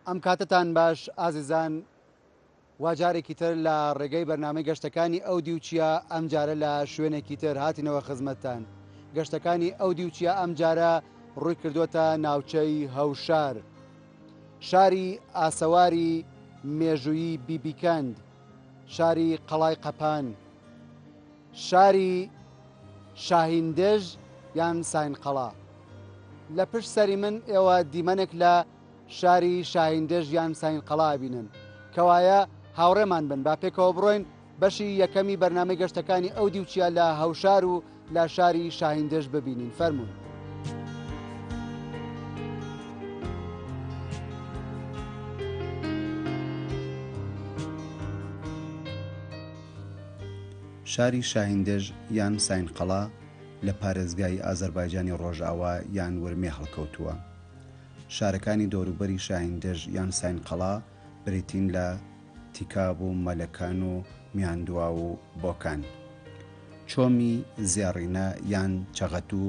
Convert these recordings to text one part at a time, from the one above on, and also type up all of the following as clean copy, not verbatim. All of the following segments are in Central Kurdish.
ئەم کاتتان باش ئازیزان واجارێکی تر لە ڕێگەی بەرنامەی گەشتەکانی ئەو دیوچیە ئەم جارە لە شوێنێکی تر هاتینەوە خزمەتتان. گەشتەکانی ئەو دیوچیە ئەم جارە ڕووی کردوتە ناوچەی هەوشار، شاری ئاسەواری مێژوویی بیبیکەند، شاری قەڵای قەپان، شاری شاهیندێژ یان ساینقەڵا. لە پشت سەری من ئێوە دیمەنێک لە شاری شاهیندێژ یان ساینقەڵا بینن کەوایە هاوڕێمان بن با پێکەوە بڕۆین بەشی یەکەمی بەرنامەی گەشتەکانی ئەو دیوچیە لە هەوشار و لە شاری شاهیندێژ ببینین. فەرموون. شاری شاهیندێژ یان ساینقەڵا لە پارێزگای ئازەربایجانی ڕۆژئاوا یان ورمێ هەڵکەوتووە. شارەکانی دەوروبەری شاهیندێژ یان ساینقەڵا بریتین لە تیکاب و مەلەکان و میاندوا و بۆکان. چۆمی زێڕینە یان چەغەتو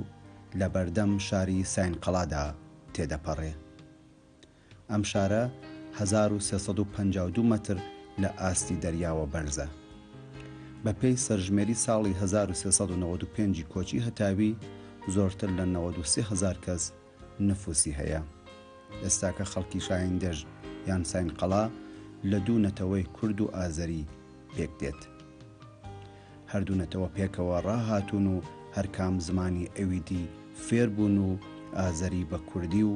لە بەردەم شاری ساینقەڵادا تێدەپەڕێ. ئەم شارە 1352 مەتر لە ئاستی دەریاوە بەرزە. بە پێی سەرژمێری ساڵی 1395 کۆچی هەتاوی زۆرتر لە 93,000 کەس نفوسی هەیە. ئێستاکە خەڵکی شاهیندێژ یان ساینقەڵا لە دوو نەتەوەی کورد و ئازەری پێک دێت. هەردوو نەتەوە پێکەوە ڕاهاتون و هەرکام زمانی ئەویدی فێر بوون و ئازەری بە کوردی و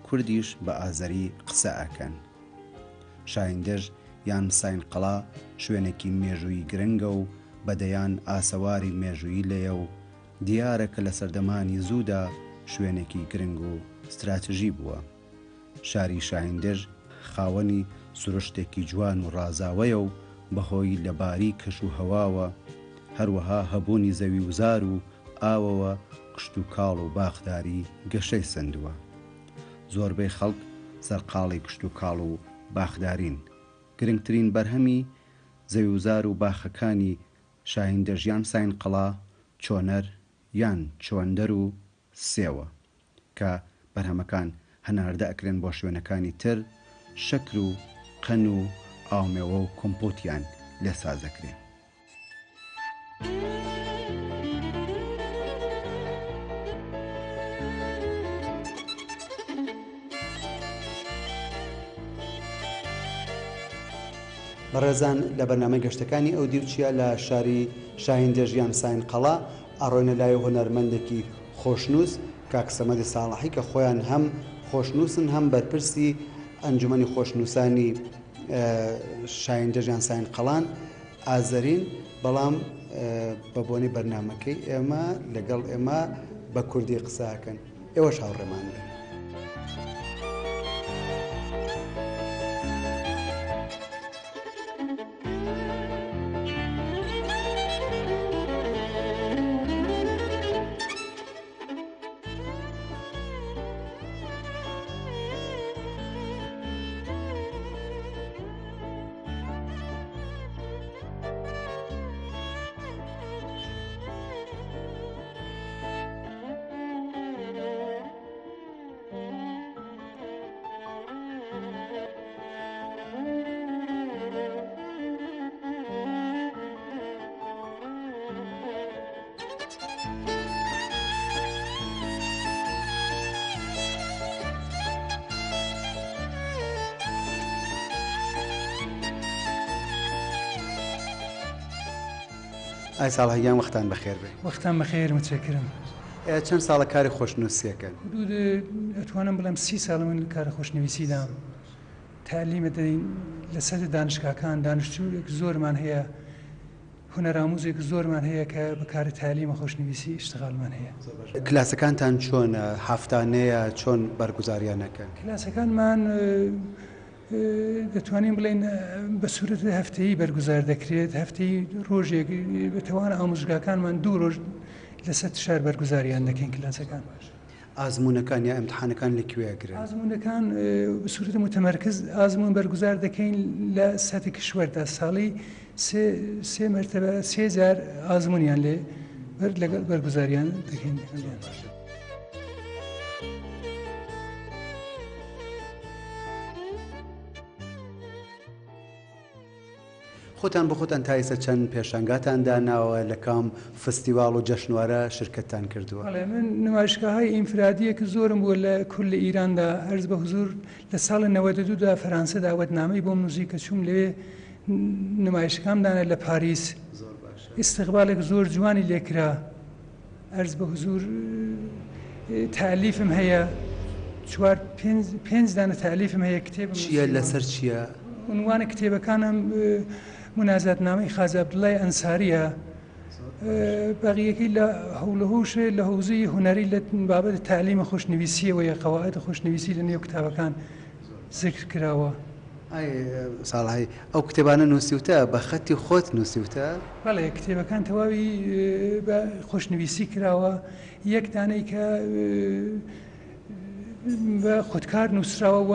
کوردیش بە ئازەری قسە ئەکەن. شاهیندێژ یان ساینقەڵا شوێنێکی مێژووی گرنگە و بەدەیان ئاسەواری مێژووی لێیە و دیارە کە لە سەردەمانی زوودا شوێنێکی گرنگ و استراتژی بووە. شاری شاهیندێژ خاوەنی سروشتێکی جوان و ڕازاوەیە و بەهۆی لەباری کەش و هەواوە، هەروەها هەبوونی زەوی وزار و ئاوەوە کشت و کاڵ و باخداری گەشەی سندووە. زۆربەی خەڵک سەرقاڵی کشت و کاڵ و باخدارین. گرنگترین بەرهەمی زەوی وزار و باخەکانی شاهیندێژ یان ساینقەڵا چۆنەر یان چۆندەر و سێوە کە بەرهەمەکان هەناردە ئەکرێن بۆ شوێنەکانی تر، شەکر و قەن و ئاومێوە و کۆمپۆتیان لێ سازەکرێن. بەڕێزان لە بەرنامەی گەشتەکانی ئەو دیوچیە لە شاری شاهیندێژ یان ساینقەڵا ئەڕۆینە لای هونەرمەندێکی خۆشنووس کاک سەمەدی ساڵحی کە خۆیان هەم خۆشنووسن هەم بەرپرسی ئەنجومەنی خۆشنووسانی شاهیندێژ یان ساینقەڵان ئازەرین، بەڵام بە بۆنەی بەرنامەکەی ئێمە لەگەڵ ئێمە بە کوردی قساکەن. ئێوەش هاوڕێمان بن. ئای ساڵحەگیان وەختان بەخێر بێ. وەختان بەخێر، متشەکرم. چەند ساڵە کاری خۆشنووسیەکەن؟ ئەتوانم بڵێم 30 ساڵ من کارە خۆشنویسیدام. تالیمە دەین لەسەر دانشگاکان، دانیشتوویەک زۆرمان هەیە، هونەراموزێک زۆرمان هەیە کە بەکاری تالیمە خۆشنویسی ئیشتغالمان هەیە. کلاسەکانتان چۆنە؟ هەفتانەیە چۆن بەرگوزاریانەکەن؟ کلاسەکانمان دەتوانین بڵێن بە سوورەت هەفتەیی بەرگوزار دەکرێت. هەفتەی ڕۆژێک بەتەوانە ئامۆژگاکانمان 2 ڕۆژ لەسەر شار بەرگوزاریان دەکەین کلاسەکان. ئازمونەکان یا ئەمتحانەکان لەکوێگرن؟ ئازمونەکان بە سوورەت متمەرکز ئازمون بەرگوزار دەکەین لە سەتی کشوەردا. ساڵی 3 مرتبە 3000 ئازمونیان لێ لەگەڵ بەرگوزاریان دەکەین. خۆتان بە خۆتان تا ئێستا چەند پێشانگاتان داناوە لە کام فستیواڵ و جەشنوارە شرکەتتان کردووە؟ من نمایشگاه‌های ئینفرادیەک زۆرم بووە لە کل ئیراندا هەرز بە حزور لە ساڵ 92دا فەرانسە داوەتنامەی بۆ موزیکە چوم لەوێ نمایشەکەمدانە لە پاریس ئیستیقبالێک زۆر جوانی لێکرا هەرز بە حزور تالیفم هەیە 5 دانە تالیفم هەیە کتێبم چییە لەسەر چییە؟ عنوانە کتێبەکانم منازاتنامەی خازە عەبدوڵڵای ئەنساریە بەقیەکەی لە هەولەهۆشێ لە حوزەی هونەری لە بابەت تالیمە خۆشنویسیەوە یا قەواعید خۆشنویسی لە نێو کتابەکان ذکر کراوە. ساڵهای ئەو کتێبانە نووسیوتە بە خەتی خۆت نووسیوتە؟ بەڵێ کتێبەکان تەواوی بە خۆشنویسی کراوە یەک دانەی کە بە خودکار نووسراوە و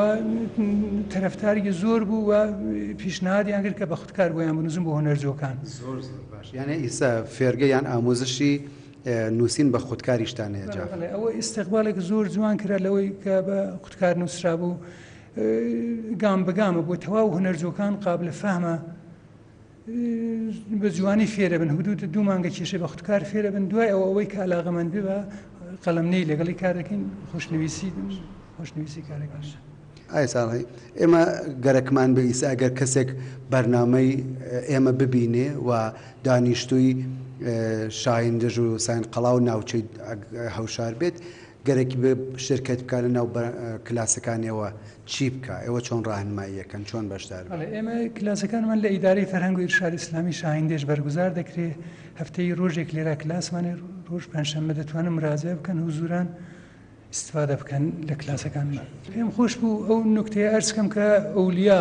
تەرەفتاری زۆر بوو و پیشنهادیان کرد کە بە خودکار بۆیان بنووسن بۆ هونەرجۆکان. زۆر باش یانە ئیسا فێرگە یان ئامۆزشی نووسین بە خودکاریشتانەیە جا ئەوە ئیستیقبالێک زۆر جوان کرا لەوەی کە بە خودکار نووسرا بوو گام بەگامە بۆ تەواو هونەرجۆکان قابلە فەهمە بە جوانی فێرە بن حدود 2 مانگە کێشەی بە خودکار فێرە بن دوای ئەوەی کە علاقەمەند بێ بە قەڵەمنەی لەگەڵی کار دەکەین خۆشنویسی کارەکان. ئای ساڵی ئێمە گەرەکمان بە ئیسا ئەگەر کەسێک بەرنامەی ئێمە ببینێ و دانیشتووی شاهیندەژ و ساینقەڵا و ناوچەی هەوشار بێت گەرەکی بە شرکەت بکات لە ناو کلاسەکانیەوە چی بکە؟ ئێوە چۆن ڕاهنماییەکەن چۆن بەشدار؟ ئێمە کلاسەکانمان لە ئیدارەی فەرهەنگ و ئیرشاد ئیسلامی شاهیندێژ بەرگوزار دەکرێت هەفتەی ڕۆژێک لێرە کلاسمانێ ڕۆژ پێنجشەممە دەتوانن مراجعە بکەن حوزوران استفادە بکەن لە کلاسەکانمان. پێم خۆش بوو ئەو نکتەیە ئەرز بکەم کە ئەولیا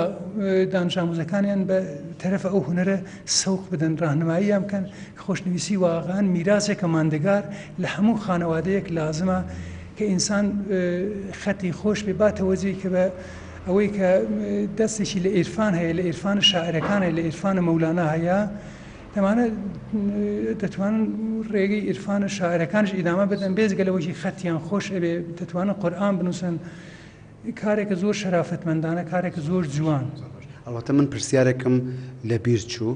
دانش ئامۆزەکانیان بە تەرەفە ئەو هونەرە سەوق بدەن ڕاهنماییان بکەن کە خۆشنویسی واقعان میراسێکە ماندەگار لە هەموو خانەوادەیەک لازمە کە ئینسان خەتی خۆش بێ باتەوەجێی کە بە ئەوەی کە دەستێکی لە ئێرفان هەیە لە ئێرفانە شاعرەکان هەیە لە ئێرفانە مەولانە هەیە دەمانە دەتوانن ڕێگەی ئێرفانە شاعرەکانش ئیدامە بدەن بێزگەلەوەی خەتیان خۆش ئەبێ دەتوانن قورئان بنووسن کارێکە زۆر شەرافەتمەندانە کارێکە زۆر جوان. ئەڵبەتە من پرسیارێکم لە بیر چوو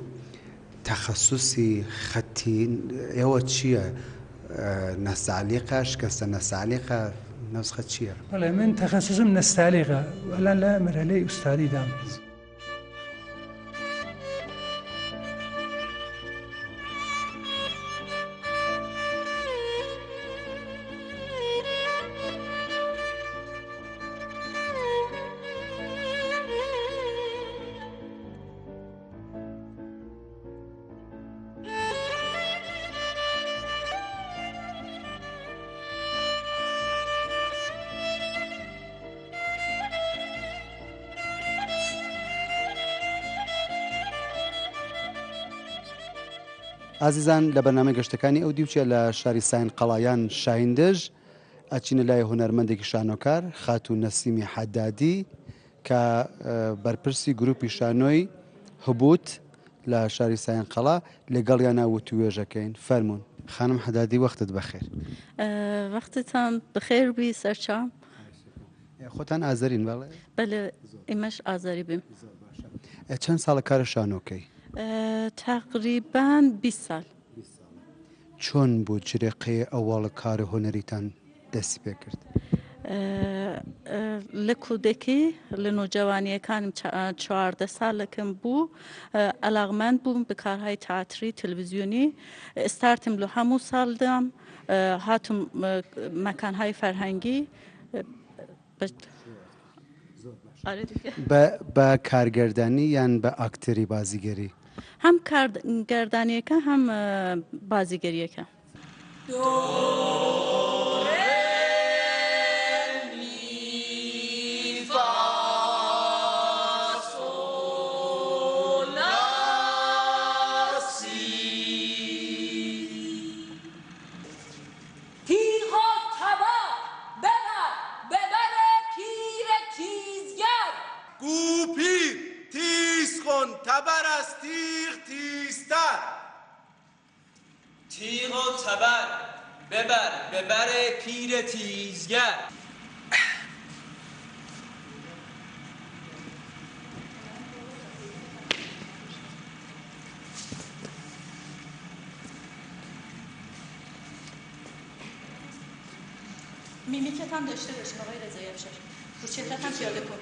تەخەسوسی خەتی ئێوە چییە؟ نەستعلیقە شکەستە نەستعلیقە نەوسخە چییە؟ بەڵێ من تەخەسوسم نەستعلیقە ئەلان لە مەرحەلەی ئوستادیدام. ئازیزان لە بەرنامەی گەشتەکانی ئەو دیوچە لە شاری ساینقەڵایان شاهیندەژ ئەچینە لای هونەرمەندێکی شانۆکار خاتوو نەسیمی حەدادی کە بەرپرسی گروپی شانۆی هەبوت لە شاری ساینقەڵا لەگەڵیان وتوێژەکەین. فەرمونون خانم حەدادی وەختت بەخێر. وەختتان بەخێر بی سەرچام. خۆتان ئازەرین بەڵێ؟ بەڵێ ئێمەش ئازاری بیم. چەند ساڵە کارە شانۆکەی؟ تقریبان 20 ساڵ. چۆن بوو جرێقەیە ئەوواڵە کارە هۆنەریتان دەستی پێ کرد؟ لە کودێکی لە نۆجەوانیەکانم 14 ساڵەکەم بوو علاقمەند بووم بە کارهای تئاتری تەلەڤیزیۆنی ئستارتم لە هەموو ساڵدام هاتم مەکانهای فەرهەنگی بە کارگەردانی یان بە ئاکتەری بازیگەری؟ هەم کارگەردانیەکە هەم بازیگەریەکە. تبر از تیغ تیزتر. تیغ و تبر ببر پیر تیزگر. میمیکت هم داشته باشیم آقای رضایی افشار رو چهرت هم پیاده کن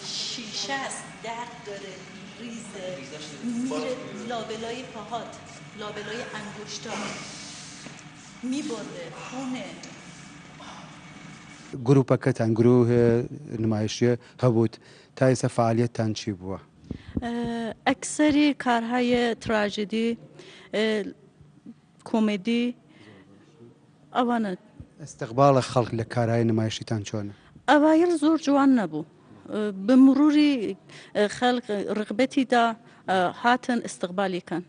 شیشه است درد داره ریزه میره لابلای پاهات لابلای انگشتات میبره خونه گروپەکەتان گروه نمایشیە هەبووت تا ئێستا فعالیەتتان چی بووە؟ اکثری کارهای تراژدی کمدی ئەوانە استقباڵە خەڵک لە کارهای نمایشیتان چۆنە؟ ئەوایل زۆر جوان نەبوو بمروری خەڵق ڕغبەتیدا هاتن استقبالیکەن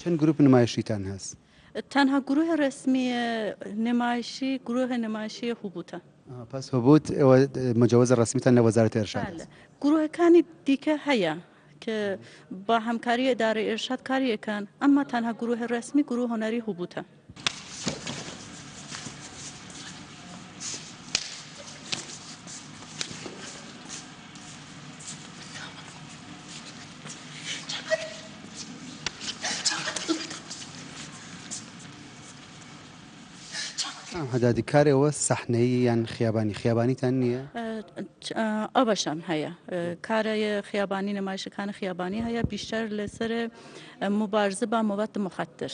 چەند گروپ نمایشیتان هەست؟ تەنها گروه ڕسمی نمایشی گروه نمایشی هوبوتە پس هەبووت ئێوە مجوز ڕسمیتان لە وەزارەتی ئێرشاد گروهەکانی دیکە هەیە کە با هەمکاری ئیدارەی ئێرشاد کاریەکەن ئەمما تەنها گروه ڕسمی گروه هۆنەری هوبوتە هەدادی کارێەوە سەحنەیە یان خیابانیتان نییە؟ ئەوەشان هەیە کارە خیابانی نمایشەکانی خیابانی هەیە بیشتر لەسەر مبارزە با مواد مخدر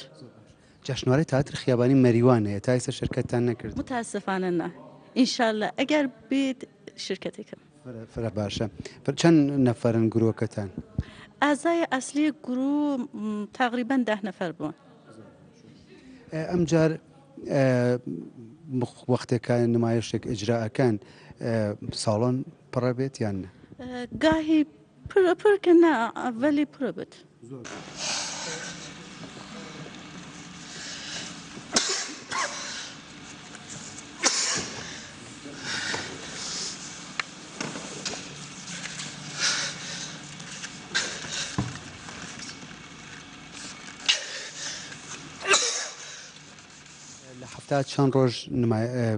جەشنوارەی تئاتر خیابانی مەریوانەیە تا ئێستا شرکەتتان نەکرد متاسفانە نه ئینشاءالله ئەگەر بیت شرکتێکم فرە باشە چەند نەفەرن گرۆکەتان؟ ئازای ئەسلی گروه تقریبا 10 نەفەر بوون ئەمجار وەختێکە نمایشێک ئجراءەکان ساڵۆن پڕە بێت یان نە؟ گاهی پڕکە نا وەلی پڕە بێت هەفتە چەند ڕۆژ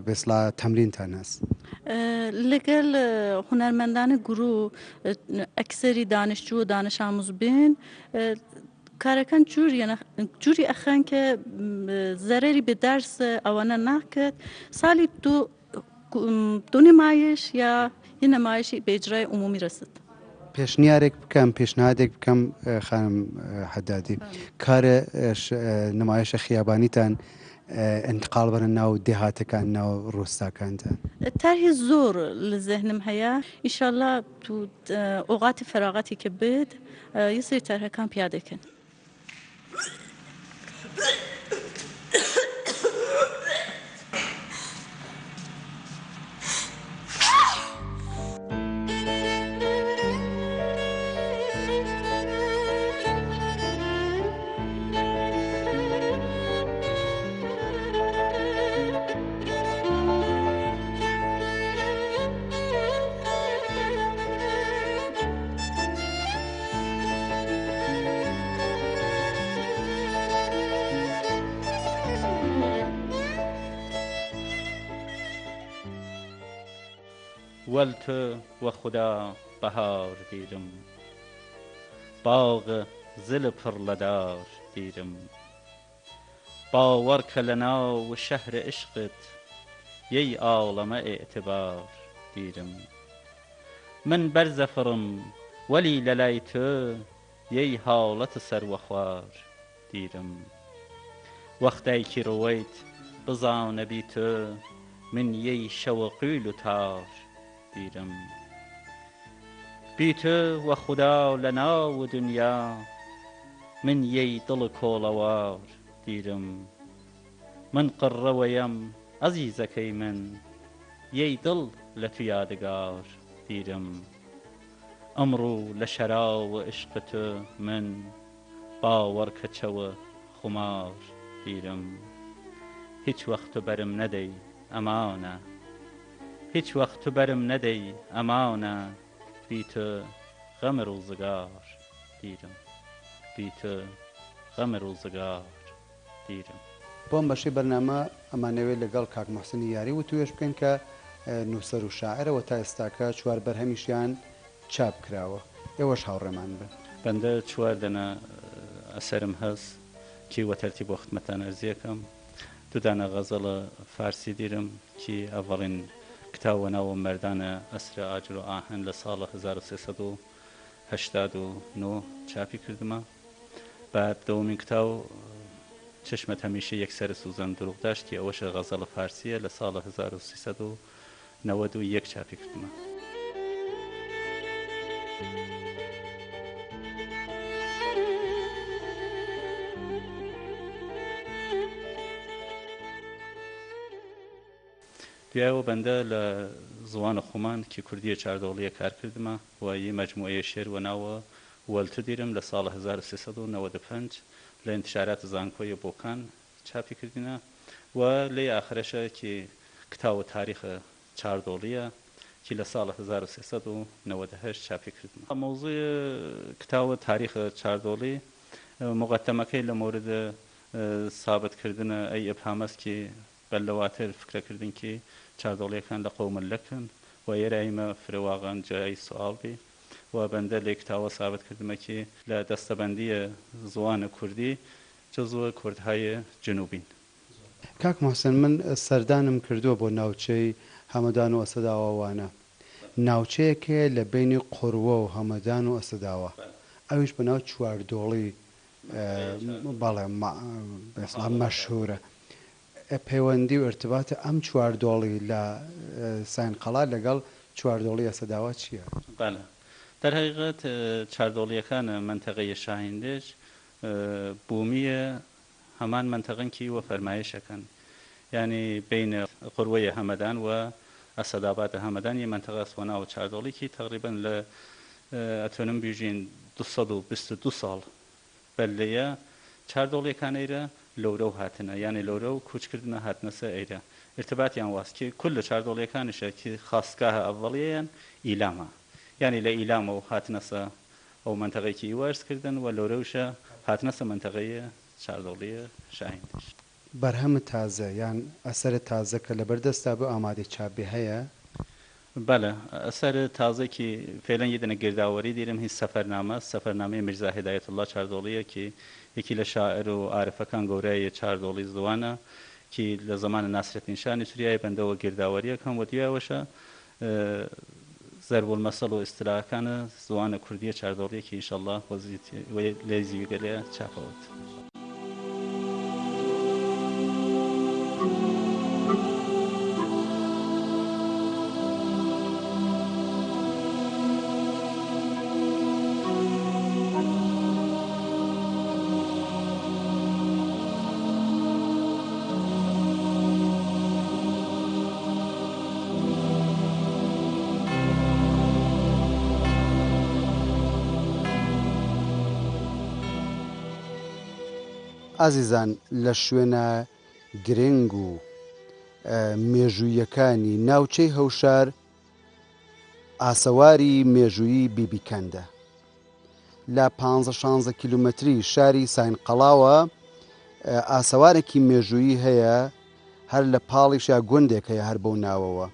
بێسڵا تەمرینتان هەست؟ لەگەڵ هونەرمەندانی گروه ئەکسەری دانیشتجو و دانش ئاموز بین کارەکان جوری ئەخەن کە زەرەری بە دەرس ئەوانە ناکرد ساڵی دو نمایش یا یه نمایشی به اجرای عمومی رسید پێشنیارێک بکەم پێشنهادێک بکەم خانم حەدادی کارە نمایشە خیابانیتان انتقال بەرە ناو دێهاتەکان ناو ڕۆستاکانتان طرحی زۆر لە ذهنم هەیە ئینشاءالله تو ئۆقاتی فەراغەتی کە بێت یە سەری طرحەکان پیادەکەن ولت و خدا بهار دیدم باغ زل پرلدار دیدم باور که لنا و شهر عشقت یی عالم اعتبار دیدم من برزفرم ولی للای تو یی حالت سر و خوار دیدم وقتی که رویت بزانه بی تو من یی شوقیل و تار دیدم بی تو و خدا لنا و دنیا من یی دل کولوار دیدم من قره ویم عزیزکی من یی دل لتو یادگار دیدم امرو لشرا و عشق تو من باور کچه و خمار دیدم هیچ وقت برم ندی امانه هیچ وقت تو برم ندی امانه بی تو غم روزگار دیدم بی تو غم روزگار دیدم بۆم بەشەی بەرنامە ئەمانەوێت لەگەڵ کاک محسنی یاری و توێش بکەین کە نووسەر و شاعرەوە تا ئێستاکە چوار بەرهەمیشیان چاپ کراوە ئێوەش هاوڕێمان بن بەندە چوار دەنا ئەسەرم هەست کی وەتەرتی بۆ خدمەتان ئەرزیەکەم دوودانە غەزەڵە فارسی دیرم کی ئەڤڵین کتاوە ناوە مەردانە ئەسرە ئاجر و ئاهەن لە ساڵە 1389 چاپی کردمە بعد دەوەمین کتاو چشمت هەمیشە یەکسەر سوزەن دروغ داشتی ئەوەشە غەزەڵە فارسیە لە ساڵە 1391 چاپی کردمە دوایەوە بەندە لە زوانە خۆمان کی کوردیە چاردۆڵیە کار کردمە و یە مەجموعەیە شێر و ناوە وەلتو دیرم لە ساڵە 1395 لە انتشارات زانکۆیە بۆکان چاپی کردینە و لێ ئاخرەشە کی کتاوە تاریخە چاردۆڵیە کی لە ساڵە 1398 چاپی کردمە مۆزوی کتاوە تاریخە چاردۆڵی مقدمەکەی لە مورد سابتکردنە ئەی ئەبهامەسکی بەلەواتر فکرەکردن کی چاردۆڵیەکان لە قەومەلەکن و ئێرایمە فرەواغان جای سوالبی و بەندە لێ کتاوە سابت کردمەکی لە دەستەبەندیە زوانە کوردی جزوە کوردهای جنوبین کاک محسن من سەردانم کردووە بۆ ناوچەی هەمەدان و ئەسەداوەوانە ناوچەیەکێ لە بینی قوڕوە و هەمەدان و ئەسەداوە ئەویش بە ناو چواردۆڵی بەڵێ بەسڵام مەشهورە پەیوەندی و ارتباطە ئەم چواردۆڵی لە ساینقەڵا لەگەڵ چواردۆڵی ئەسەداوە چییە؟ بەڵێ دەرحقیقەت چاردۆڵیەکانە منتەقەیە شاهیندێش بوومیە هەمان منتەقەنکی وە فەرمایشەکەن یعنی بینە قوڕوەیە هەمەدان و ئەسەداباتە هەمەدان یە منتەقە سوەناوە چاردۆڵێکی تقریبا لە ئەتوانم بیژین 222 ساڵ بەلەیە چاردۆڵیەکانەیرە لەورە و هاتنە یعنی لەورە و کوچکردنە هاتنەسە ئەیرە ارتباطیان واسکی کل لە چاردۆڵیەکانیشە کی خاستگاهە ئەڤڵیەیان ئیلامە یعنی لە ئیلامە و هاتنەسە ئەو منتەقەیەکی وەرزکردن و لەورەوشە هاتنەسە منتەقەیە چاردۆڵیە شاهیندش بەرهەمە تازە یان ئەسەرە تازە کە لە بەردەستا بۆ ئامادەی چاپی هەیە بەڵێ ئەسەر تازەکی فێلەن یدنە گرداوەری دیرم هیچ سەفەرنامەی میرزا هیدایەت الله چاردۆڵیەکی یەکی لە شاعر و عارفەکان گەورەیە چاردۆڵی زوانە کی لە زمانە ناسرەتین شانی سووریای بەندەوە گرداوەریەکەم و دیاوەشە زەرب المەسەڵ و ئیستیلاحەکانە زوانە کوردیە چاردۆڵیەکی ئینشەڵڵا لێ زیویگەلێ چاپەوت ئازیزان لە شوێنە گرنگ و مێژوویەکانی ناوچەی هەوشار ئاسەواری مێژوویی بیبیکەندە لە 15-16 کیلومتری شاری ساینقەڵاوە ئاسەوارێکی مێژوویی هەیە هەر لە پاڵیشە گوندێک هەیە هەر بەو ناوەوە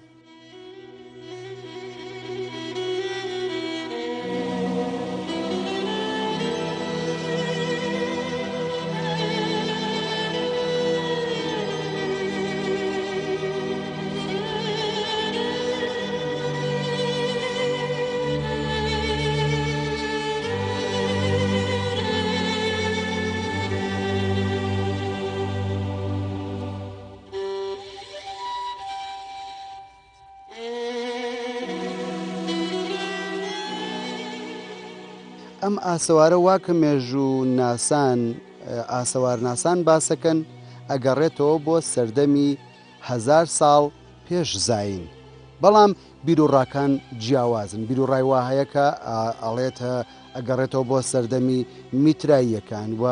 ئەم ئاسەوارە واکە مێژوو ناسان ئاسەوار ناسان باسەکەن ئەگەڕێتەوە بۆ سەردەمی 1000 ساڵ پێش زاین بەڵام بیرروڕاکان جیاوازن بیرروڕای وا هەیە کە ئەڵێتە ئەگەڕێتەوە بۆ سەردەمی میتراییەکان و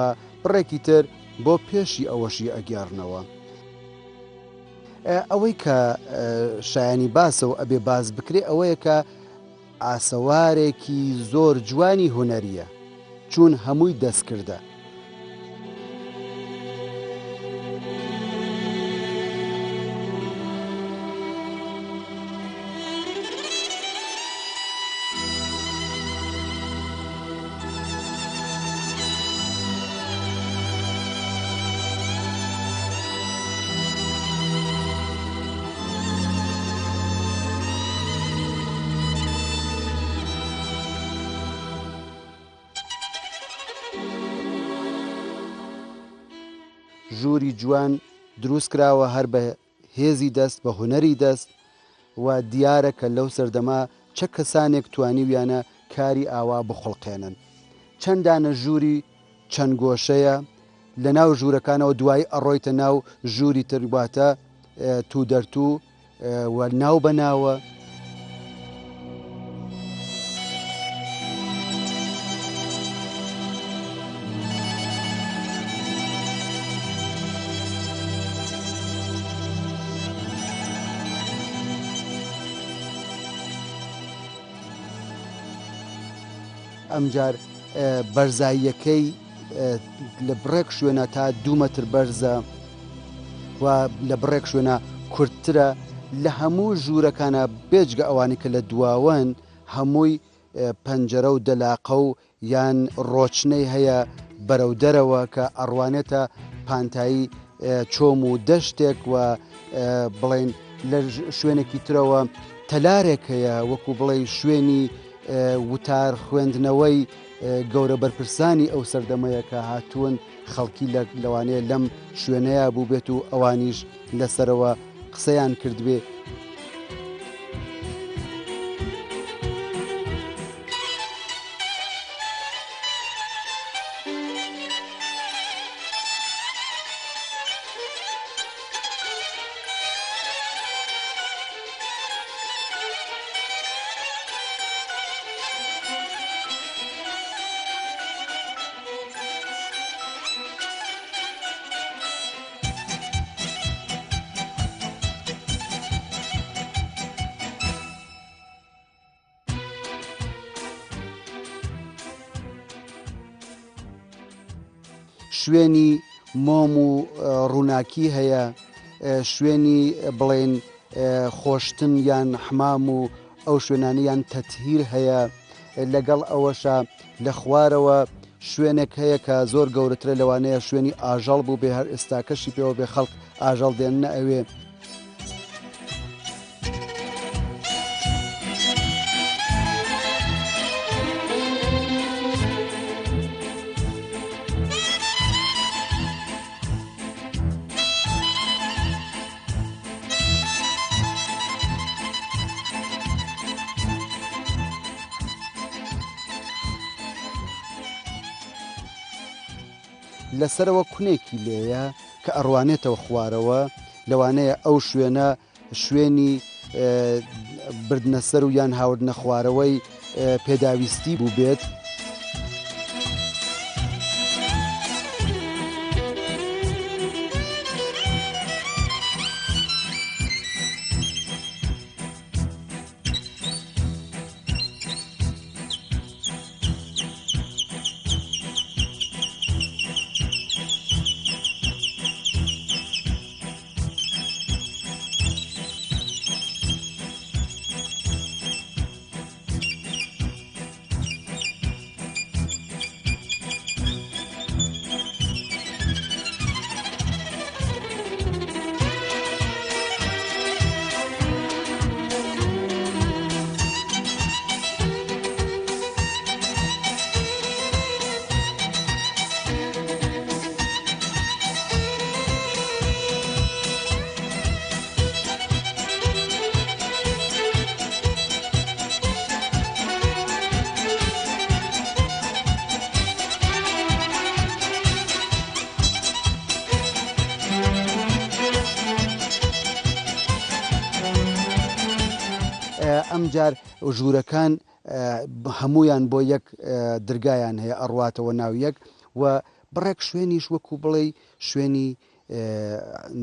بڕێکی تر بۆ پێشی ئەوەشی ئەگەڕنەوە ئەوەی کە شایانی باسە و ئەبێ باز بکرێ ئەوەیە کە ئاسەوارێکی زۆر جوانی هونەریە چون هەمووی دەستکردە ژووری جوان دروست کراوە هەر بە هێزی دەست بە هوەری دەست و دیارە کە لەو سەردەما چە کەسانێک توانیویانە کاری ئاوا بخڵقێنن. چەندانە ژووری چەند گۆشەیە لە ناو ژوورەکانەوە دوای ئەڕۆیتە ناو ژووری ترباتە تو دەرتوو و ناو بەناوە. ئەمجار بەرزاییەکەی لە بڕێک شوێنە تا 2 مەتر بەرزە و لە بڕێک شوێنە کورتترە لە هەموو ژوورەکانە بێجگە ئەوانی کە لە دواوەن هەمووی پەنجەرە و دەلاقە و یان ڕۆچنەی هەیە بەرەو دەرەوە کە ئەڕوانێتە پانتایی چۆم و دەشتێک و بڵێن لە شوێنێکی ترەوە تەلارێک هەیە وەکو بڵێ شوێنی وتار خوێندنەوەی گەورە بەرپرسانی ئەو سەردەمەیە کە هاتوون خەڵکی لەوانەیە لەم شوێنەیە بوو بێت و ئەوانیش لەسەرەوە قسەیان کردبێ. شوێنی مۆم و ڕووناکی هەیە، شوێنی بڵێن خۆشتن یان حمام و ئەو شوێنانیان تەتهیر هەیە. لەگەڵ ئەوەشە لە خوارەوە شوێنێک هەیە کە زۆر گەورەترە لەوانەیە شوێنی ئاژەڵ بوو بێ هەر ئێستاکەشی پێوە بێ خەڵک ئاژەڵ دێننە ئەوێ. لەسەرەوە کونێکی لێیە کە ئەڕوانێتەوە خوارەوە، لەوانەیە ئەو شوێنە شوێنی بردنە سەر و یان هاوردنە خوارەوەی پێداویستی بوو بێت. ئەمجار ژوورەکان هەمویان بۆ یەک درگایان هەیە ئەڕواتەوە ناو یەک و بڕێک شوێنیش وەکو بڵێ شوێنی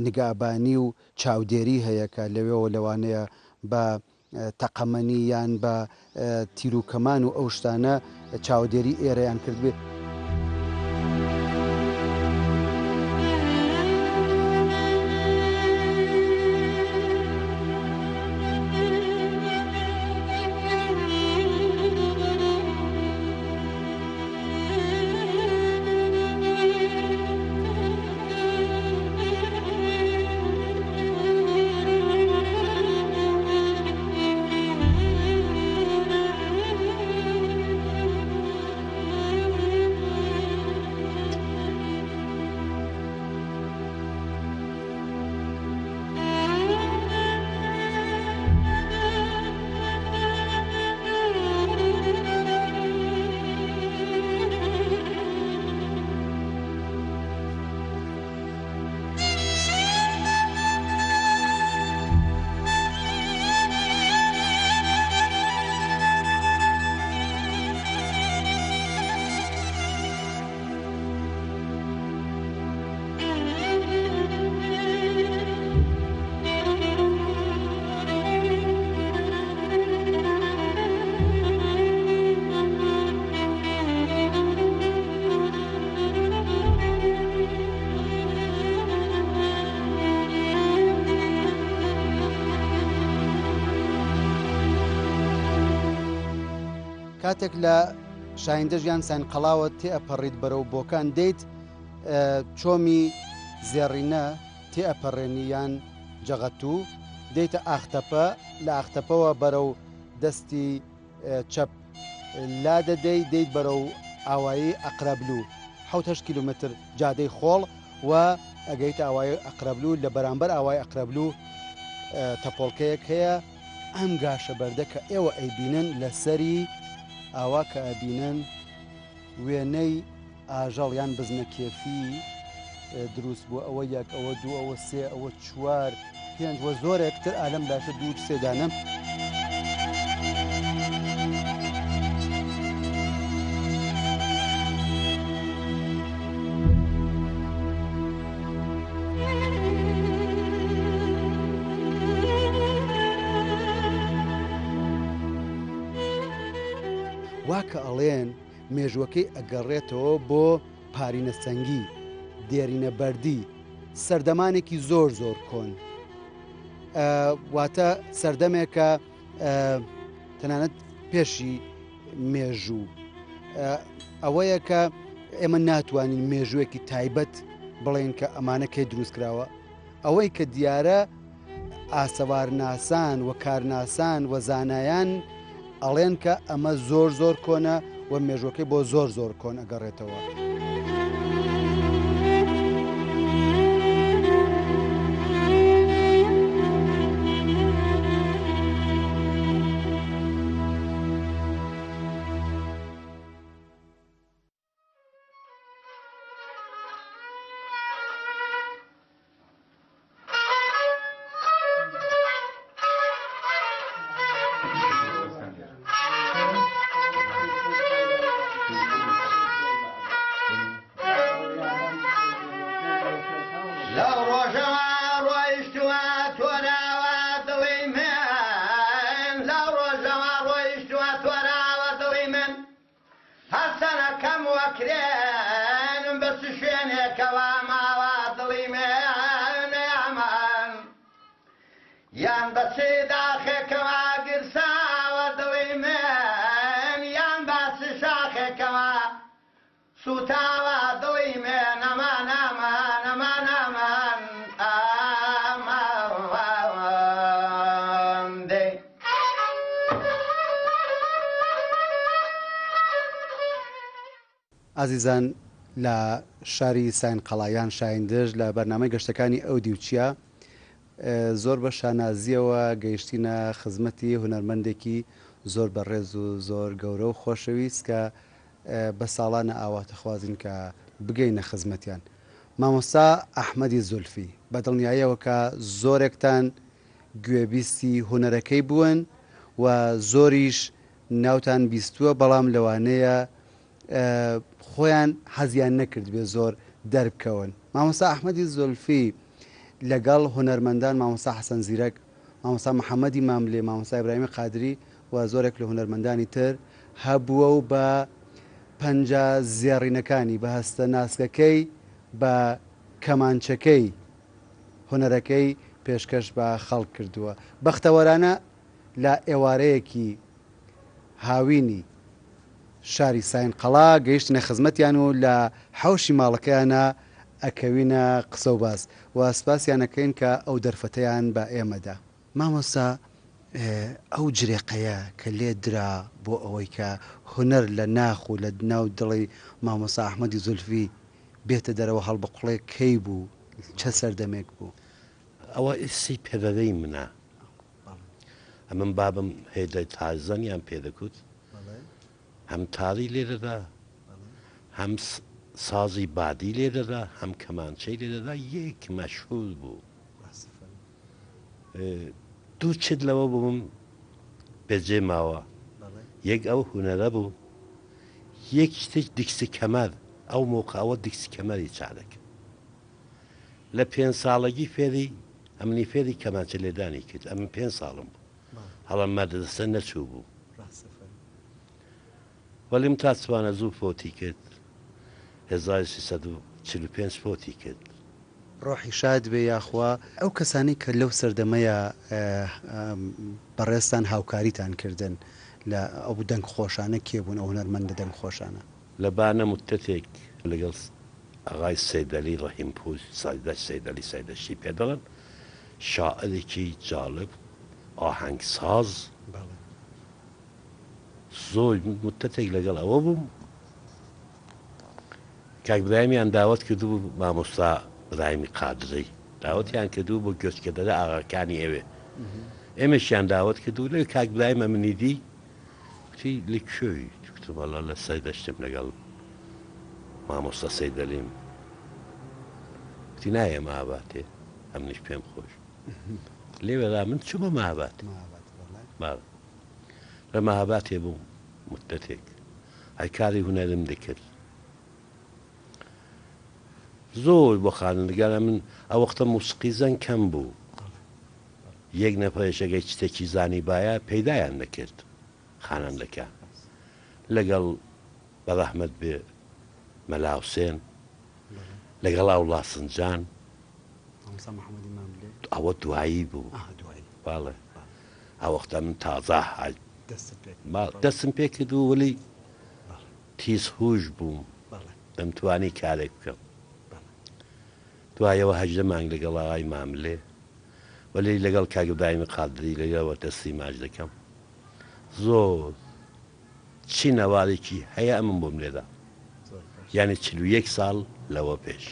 نیگابانی و چاودێری هەیە کە لەوێەوە لەوانەیە بە تەقەمەنی یان بە تیرروکەمان و ئەو شتانە چاودێری ئێرەیان کردبێت. کاتێک لە شایندەژیان ساین قەڵاوە تێئەپەڕیت بەرەو بۆکان دەیت چۆمی زێڕینە تێئەپەڕێنیان جەغەتوو دەیتە ئاختەپە لە ئاختەپەوە بەرەو دەستی چەپ لا دەدەی دەیت بەرەو ئاوایی ئەقرەبلوو 7 کیلومتر جادەی خۆڵ و ئەگەیتە ئاوای ئەقرەبلوو لە بەرامبەر ئاوای ئەقرەبلوو تەپۆڵکەیەک هەیە ئەم گاشە بەردە کە ئێوە ئەیبینن لەسەری ئاوا کە ئەبینن وێنەی ئاژەڵ یان بزنە کێفی دروست بوو ئەوە یەک ئەوە دوو ئەوە سێ ئەوە چوار پێنج وە زۆرێکتر ئالەم باشە دوو سێدانم واکە ئەڵێن مێژوەکەی ئەگەڕێتەوە بۆ پارینە سەنگی دێرینە بەردی سەردەمانێکی زۆر زۆر کۆن واتە سەردەمێکە تەنانەت پێشی مێژوو ئەوەیە کە ئێمە ناتوانین مێژوویەکی تایبەت بڵێن کە ئەمانەکەی دروست کراوە ئەوەی کە دیارە ئاسەوارناسان و کارناسان و زانایان ئەڵێن کە ئەمە زۆر زۆر کۆنە و مێژوەکەی بۆ زۆر زۆر کۆن ئەگەڕێتەوە. عزیزان لە شاری ساین قەڵایان شایندەژ لە بەرنامەی گەشتەکانی ئەو دیوچیە زۆر بە شانازیەوە گەیشتینە خزمەتی هونەرمەندێکی زۆر بەڕێز و زۆر گەورە و خۆشەویست کە بە ساڵانە ئاواتەخوازین کە بگەینە خزمەتیان مامۆستا ئەحمەدی زولفی بە دڵنیاییەوە کە زۆرێکتان گوێبیستی هونەرەکەی بوون و زۆریش ناوتان بیستووە بەڵام لەوانەیە خۆیان حەزیان نەکرد بێ زۆر دەربکەون مامۆستا ئەحمەدی زولفی لەگەڵ هونەرمەندان مامۆستا حەسەن زیرەک مامۆستا محەممەدی ماملێ مامۆستا ئیبراهیمی قادری و زۆرێک لە هونەرمەندانی تر هەبووە و بە پەنجە زێڕینەکانی بە هەستە ناسکەکەی بە کەمانچەکەی هونەرەکەی پێشکەش بە خەڵک کردووە بەختەوەرانە لە ئێوارەیەکی هاوینی شاری ساین قەڵا گەیشتنە خزمەتیان و لە حەوشی ماڵەکەیانە ئەکەوینە قسە و باس و سپاسیانەکەین کە ئەو دەرفەتەیان بە ئێمەدا مامۆستا ئەو جرێقەیە کە لێ درا بۆ ئەوەی کە هونەر لە ناخ و لە ناو دڵی مامۆستا ئەحمەدی زولفی بێتە دەرەوە هەڵبقڵێ کەی بوو چە سەردەمێک بوو ئەوە ئیسی پێدەدەی منە ئەمن بابم هێدە تازەنیان پێدەکوت هەم تاڵی لێدەدا هەم سازی بادی لێدەدا هەم کەمانچەی لێدەدا یەک مەشهور بوو دوو چت لەوە بووم بەجێ ماوە یەک ئەو هونەرە بوو یەک شتێک دیکسی کەمەر ئەو مۆقعەوە دیکسی کەمەری چالێک لە 5 ساڵەگی فێری ئەمنی فێری کەمانچە لێدانی کرد ئەمن 5 ساڵم بوو هەڵام مەدرسە نەچوو بوو وەلیم تا توانە زوو فۆتی کرد 1345 فۆتی کرد ڕۆحی شاد بێ یاخوا ئەو کەسانی کە لەو سەردەمەیە بەڕێستان هاوکاریتان کردن لە ئەو دەنگ خۆشانە کێبوون ئەو هونەرمەندە دەنگ خۆشانە لە بانە متتێک لەگەڵ ئاغای سەیدەلی ڕەحیمپوز سەیدەلی سەیدەشی پێ دەڵێن شاعرێکی جاڵب ئاهەنگساز زۆر متتێک لەگەڵ ئەوە بووم کاک برایمیان داوت کردو بوو مامۆستا برایمی قادری داوتیان کردو بۆ گوێچکەدەرە ئاغاکانی ئێوێ ئێمەشیان داوت کردو لە کاک برایمە منیدی وتی لەکوێی وتمەڵا لە سەیدەشتم لەگەڵ مامۆستا سەیدەلیم وتی نایە ماباتێ ئەمنیش پێم خۆش لێوێدا من چوومە ماباتێ لە مەهاباتێ بووم مدەتێک ئەی کاری هونەرم دەکرد زۆر بۆ خانەنگارە من ئەو وەختە موسیقی زەنگ کەم بوو یەک نەفەرشەگەی شتێکی زانی باە پەیدایان دەکرد خانەندەکە لەگەڵ بەڕەحمەت بێ مەلاوسێن لەگەڵ ئاوڵاسنجان ئەوە دوایی بوو باڵێ ئەو وەختە من تازە دەستم پێ کرد و وەلی تیز هوش بووم دەمتوانی کارێک بکەم دوایەوە هەژدە مانگ لەگەڵ ئاغای ماملێ وەلی لەگەڵ کاگدایمی قادری لەگەڵەوە دەستی ماچ دەکەم زۆر چی نەوارێکی هەیە ئەمن بۆم لێدا یعنی 41 ساڵ لەوە پێش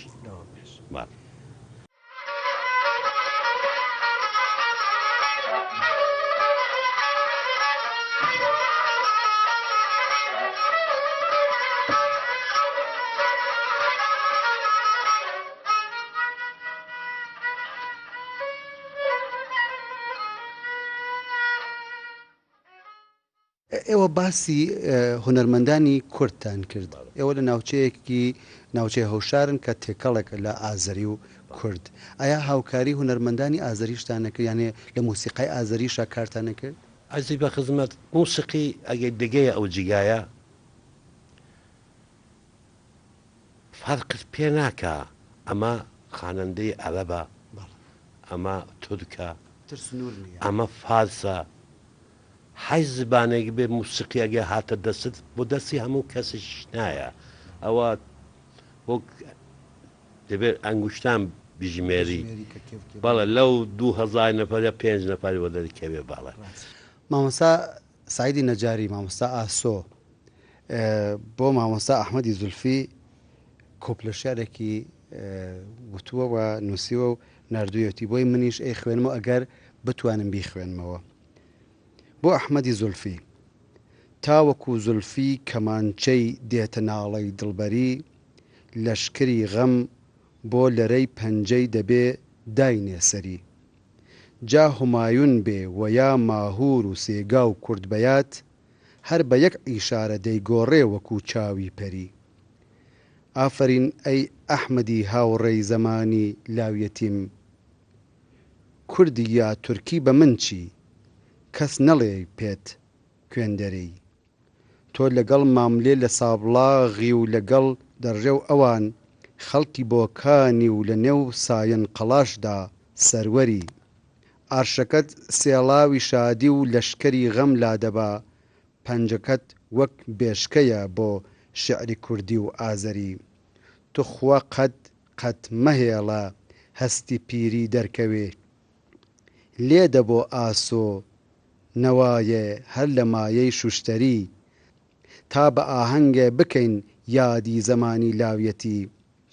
ئێوە باسی هونەرمەندانی کوردتان کرد ئێوە لە ناوچەیەکی ناوچەی هەوشارن کە تێکەڵێک لە ئازەری و کورد ئایا هاوکاری هونەرمەندانی ئازەریشتان کرد یانێ لە موسیقای ئازەریشە کارتانە کرد ئەزی بە خزمەت موسیقی ئەگەر دەگەیە ئەو جگایە فەرقت پێ ناکە ئەمە خوانندەی عەرەبە ئەمە تورکە ئەمە فارسە حەی زبانێک بێ موسیقی ئەگە هاتە دەست بۆ دەستی هەموو کەسش نایە ئەوە وەک دەبێت ئەنگوشتان بژمێری بەڵێ لەو 2000 نەفەرە 5 نەفەری وە دەرکەوێ باڵێ مامۆستا سعیدی نەجاری مامۆستا ئاسۆ بۆ مامۆستا ئەحمەدی زولفی کۆپلە شارێکی وتووە و نووسیوە و نردوویەتی بۆی منیش ئەی خوێنمەوە ئەگەر بتوانم بیخوێنمەوە بۆ ئەحمەدی زولفی تاوەکو زولفی کەمانچەی دێتە ناڵەی دڵبەری لەشکری غەم بۆ لەرەی پەنجەی دەبێ داینێ سەری جا هومایون بێ و یا ماهور و سێگا و کوردبەیات هەر بە یەک ئیشارە دەیگۆڕێ وەکو چاوی پەری ئافرین ئەی ئەحمەدی هاوڕێی زەمانی لاویەتیم کوردی یا تورکی بە من چی کەس نەڵێ پێت خوێندەرەی تۆ لەگەڵ ماملێ لە سابڵاغی و لەگەڵ دەڕژێو ئەوان خەڵکی بۆکانی و لە نێو سایەن قەڵاشدا سەروەری ئارشەکەت سێڵاوی شادی و لەشکەری غەم لادەبا پەنجەکەت وەک بێشکەیە بۆ شعری کوردی و ئازەری توخوا قەت مەهێڵە هەستی پیری دەرکەوێ لێدە بۆ ئاسۆ نەوایە هەر لە مایەی شوشتەری تا بە ئاهەنگێ بکەین یادی زەمانی لاویەتی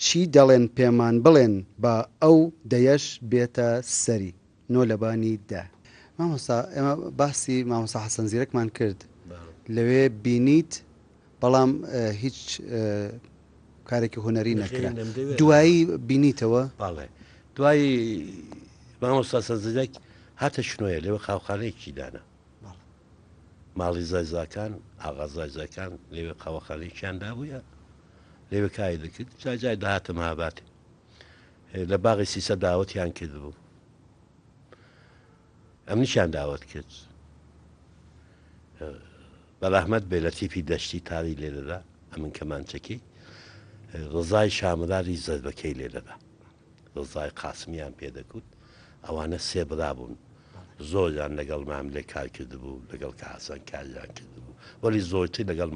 چی دەڵێن پێمان بڵێن با ئەو دەیەش بێتە سەری نۆلەبانی دا مامۆستا ئێمە باسی مامۆستا حەسەن زیرەکمان کرد لەوێ بینیت بەڵام هیچ کارێکی هونەری نەکرا دوایی بینیتەوە باڵێ دوایی مامۆستا سەرزیرەک هاتە شنۆیە لێوە قاوخانەیەکی دانا ماڵی زایزاکان ئاغا زایزاکان لێوێ قاوەخانەیەکیان دابووە لێوێ کاری دەکرد جای داهاتە مەهاباتێ لە باغی سیسە داوەتیان کرد بوو ئەمنیشیان داوەت کرد بەڕەحمەت بێ لە تیپی دەشتی تاری لێدەدا ئەمن کەمانچەکەی ڕزای شامداری زەربەکەی لێدەدا ڕزای قاسمیان پێدەکوت ئەوانە سێ برا بوون زۆریان لەگەڵ ماملێ کار کردبوو لەگەڵ کاسان کاریان کردبوو وەلی زۆرتر لەگەڵ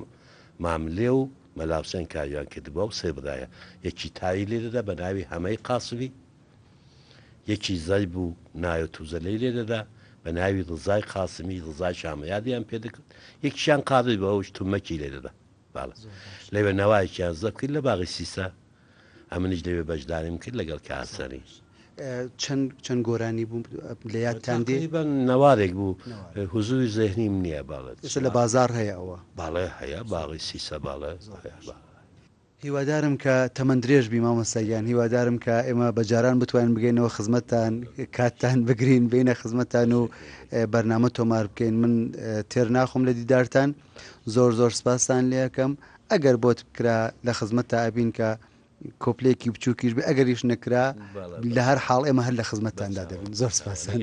ماملێ و مەلاوسێن کاریان کردبووە و سێ برایە یەکی تایی لێدەدا بە ناوی هەمەی قاسبی یەکی زەی بوو نایە توزەلەی لێدەدا بە ناوی ڕزای قاسمی ڕزای شامەیادیان پێدەکرد یەکیشیان قادری بەەوەش تومەکی لێدەدا باڵە لەوێ نەوایەکیان زەب کرد لە باغی سیسە ئەمنیش لەوێ بەشداریم کرد لەگەڵ کاسەری چەند گۆرانی بوو لە یادتان دێ نەوارێک بوو حوزوری زێهنیم نییە باڵێت لە بازار هەیە ئەوە باڵێ هەیە باغی سیسە باڵێ هیوادارم کە تەمەند درێژ بی مامۆستاییان هیوادارم کە ئێمە بەجاران بتوانین بگەینەوە خزمەتتان کاتتان بگرین بینە خزمەتتان و بەرنامە تۆمار بکەین من تێر ناخۆم لە دیدارتان زۆر زۆر سپاسان لێەکەم ئەگەر بۆت بکرا لە خزمەت تا ئەبین کە کۆپلێکی بچووکیش بێ ئەگەریش نەکرا لە هەر حاڵ ئێمە هەر لە خزمەتتاندا دەبین زۆر سپاسان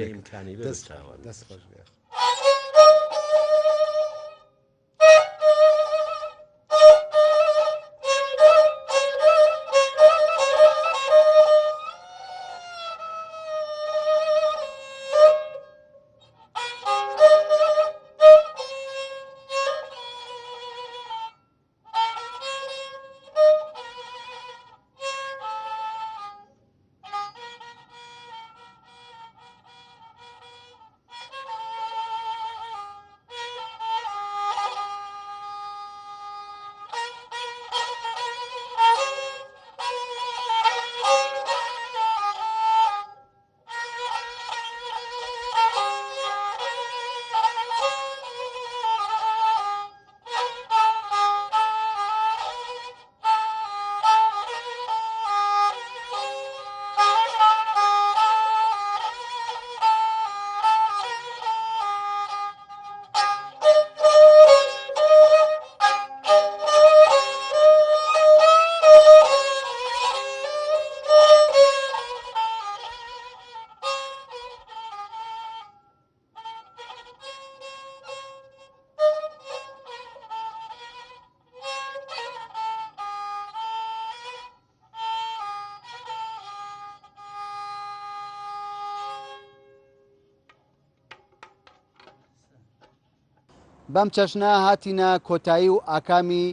بەم چەشنە هاتینە کۆتایی و ئاکامی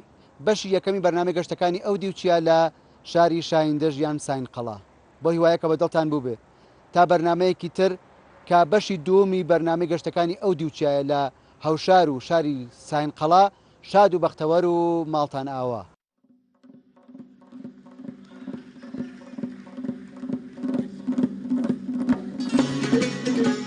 بەشی یەکەمی بەرنامەی گەشتەکانی ئەو دیوچیا لە شاری شایندەژ یان ساین قەڵا بۆ هیوایە کە بەدڵتان بوو بێ تا بەرنمەیەکی تر کە بەشی دووەمی بەرنامەی گەشتەکانی ئەو دیوچایە لە هەوشار و شاری ساین قەڵا شاد و بەختەوەر و ماڵتان ئاوا. Thank you.